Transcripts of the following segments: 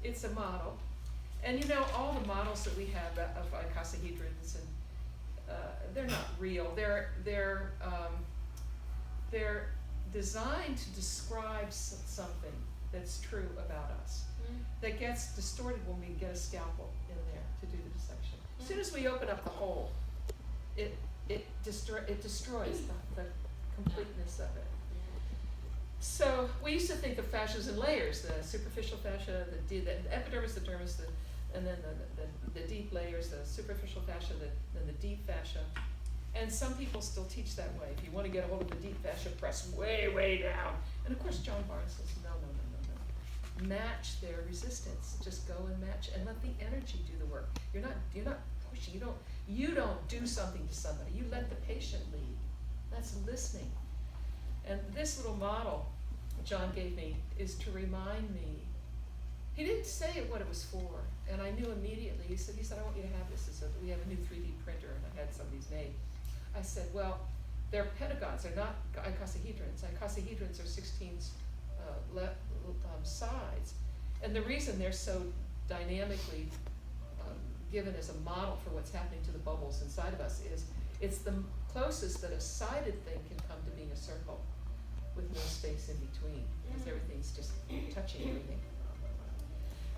It's a model. And you know, all the models that we have of icosahedrons, and they're not real. They're designed to describe something that's true about us. That gets distorted when we get a scalpel in there to do the dissection. As soon as we open up the hole, it destroys the completeness of it. So we used to think of fascias in layers: the superficial fascia, the epidermis, the dermis, and then the deep layers, the superficial fascia, then the deep fascia. And some people still teach that way. If you want to get a hold of the deep fascia, press way, way down. And of course, John Barnes says, no. Match their resistance. Just go and match, and let the energy do the work. You're not pushing. You don't do something to somebody. You let the patient lead. That's listening. And this little model John gave me is to remind me. He didn't say what it was for, and I knew immediately. He said, I want you to have this. He said, we have a new 3D printer, and I had some of these made. I said, well, they're pentagons. They're not icosahedrons. Icosahedrons are 16 sides. And the reason they're so dynamically given as a model for what's happening to the bubbles inside of us is it's the closest that a sided thing can come to being a circle with no space in between, because everything's just touching everything.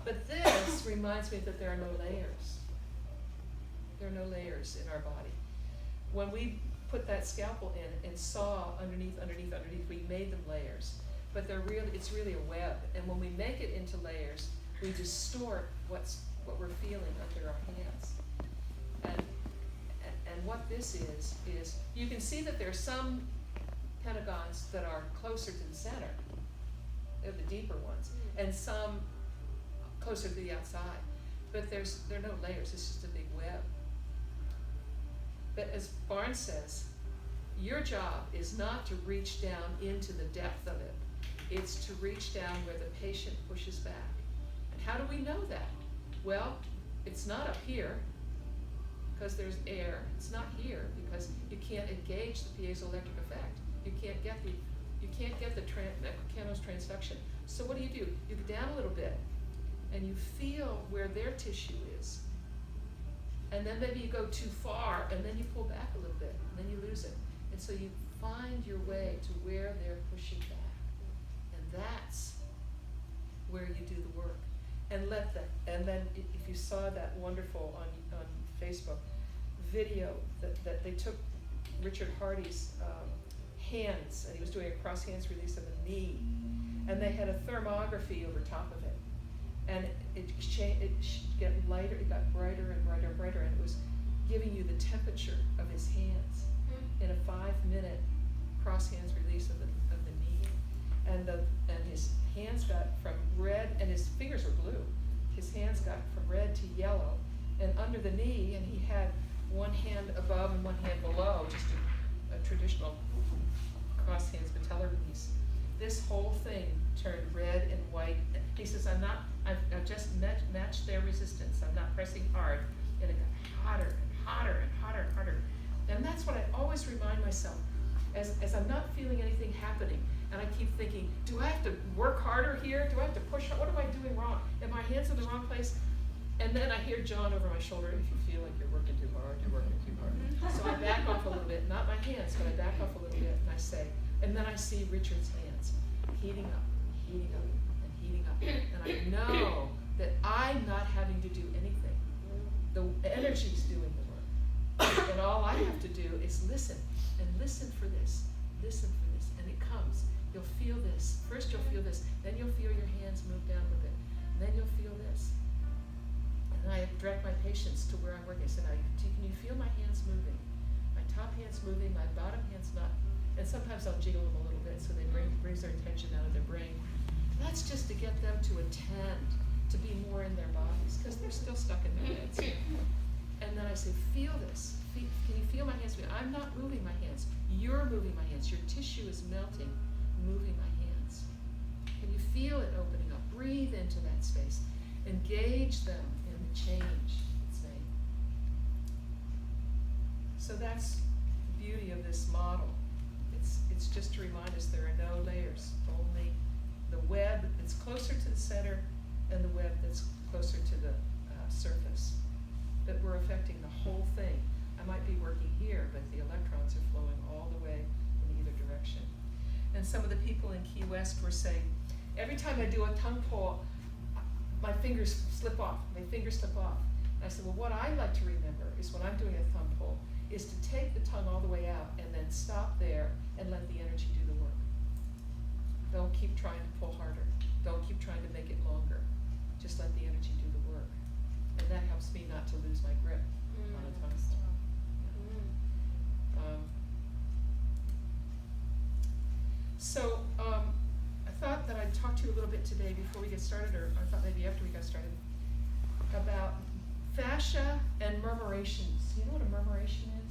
But this reminds me that there are no layers. There are no layers in our body. When we put that scalpel in and saw underneath, we made them layers. But it's really a web. And when we make it into layers, we distort what we're feeling under our hands. And what this is you can see that there are some pentagons that are closer to the center. They're the deeper ones. And some closer to the outside. But there are no layers. It's just a big web. But as Barnes says, your job is not to reach down into the depth of it. It's to reach down where the patient pushes back. And how do we know that? Well, it's not up here because there's air. It's not here because you can't engage the piezoelectric effect. You can't get the Cano's transduction. So what do? You go down a little bit and you feel where their tissue is. And then maybe you go too far and then you pull back a little bit and then you lose it. And so you find your way to where they're pushing back. That's where you do the work, and then if you saw that wonderful on Facebook video that they took Richard Hardy's hands, and he was doing a cross hands release of a knee, and they had a thermography over top of it, and it got lighter, it got brighter and brighter and brighter, and it was giving you the temperature of his hands in a 5-minute cross hands release of the knee. And his hands got from red, and his fingers were blue. His hands got from red to yellow, and under the knee, and he had one hand above and one hand below, just a traditional cross hands patellar release. This whole thing turned red and white. He says, I've just matched their resistance. I'm not pressing hard, and it got hotter and hotter and hotter and hotter. And that's what I always remind myself, as I'm not feeling anything happening. And I keep thinking, do I have to work harder here? Do I have to push? What am I doing wrong? Am my hands in the wrong place? And then I hear John over my shoulder, if you feel like you're working too hard, you're working too hard. So I back off a little bit, not my hands, but I back off a little bit, and I say, and then I see Richard's hands heating up, and heating up. And I know that I'm not having to do anything. The energy's doing the work. And all I have to do is listen, and listen for this, and it comes. You'll feel this. First you'll feel this, then you'll feel your hands move down a bit, and then you'll feel this. And I direct my patients to where I'm working. I said, can you feel my hands moving? My top hand's moving, my bottom hand's not. And sometimes I'll jiggle them a little bit so they brings their attention out of their brain. That's just to get them to attend, to be more in their bodies, because they're still stuck in their heads. And then I say, feel this. Can you feel my hands moving? I'm not moving my hands. You're moving my hands. Your tissue is melting, moving my hands. Can you feel it opening up? Breathe into that space. Engage them in the change it's made. So that's the beauty of this model. It's just to remind us there are no layers, only the web that's closer to the center and the web that's might be working here, but the electrons are flowing all the way in either direction. And some of the people in Key West were saying, every time I do a tongue pull, my fingers slip off. And I said, well, what I like to remember is when I'm doing a thumb pull, is to take the tongue all the way out and then stop there and let the energy do the work. Don't keep trying to pull harder. Don't keep trying to make it longer. Just let the energy do the work. And that helps me not to lose my grip on a tongue pull. I thought that I'd talk to you a little bit today before we get started, or I thought maybe after we got started, about fascia and murmurations. You know what a murmuration is?